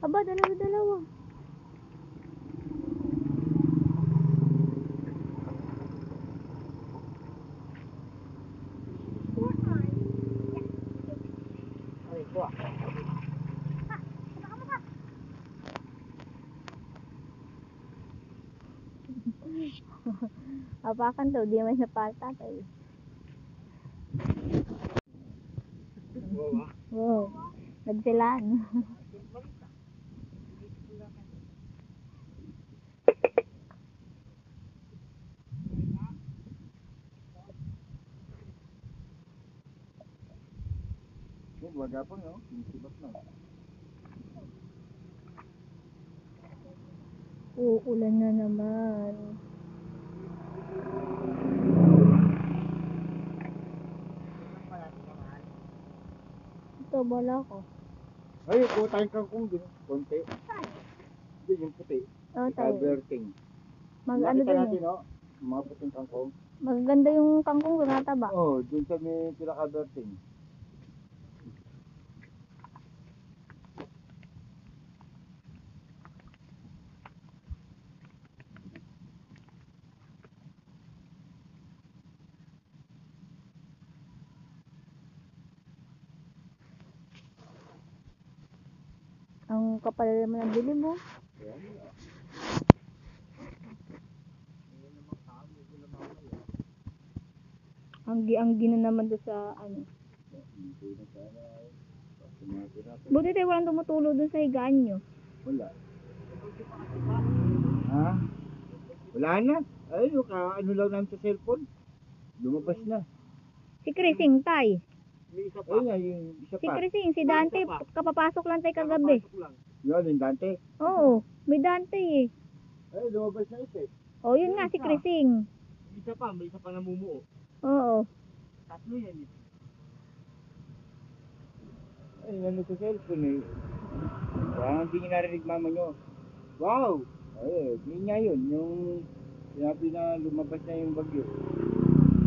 Aba, dalawa-dalawa. Ay, kuha. Apakan daw, di naman siya patatay. Wow, nagsilaan. Wagapon, no? Sibak na. Uulan na naman. Ito, bola ko. Ay, kuha tayong kangkong din. Konti. Hindi, yung puti. Oh, tayo. Coverting. Mag-ano Nakita din natin, eh. no? Mga puting kangkong. Magaganda yung kangkong ko, nataba. Oo, dun sa may pinaka-coverting. Ang kapal naman ang bili mo. Ang gina naman doon sa ano. Buti tayo walang tumutulo doon sa higaan nyo. Wala. Ha? Wala na. Ay, ano lang namin sa cellphone. Lumabas na. Si Krising, tay. Ayun nga, yung isa Si pa. Krising, si Dante, kapapasok lang tayo kagabi. Yun, yung Dante. Oo, may Dante eh. Ay, lumabas na isa eh. Oh, yun nga, si Krising. May isa pa namumuo. Oo. Tatlo yan eh. Ay, ano sa cellphone eh. Parang hindi niya narinig mama nyo. Wow! Ay, yun nga yun. Yung sinabi na lumabas na yung bagyo.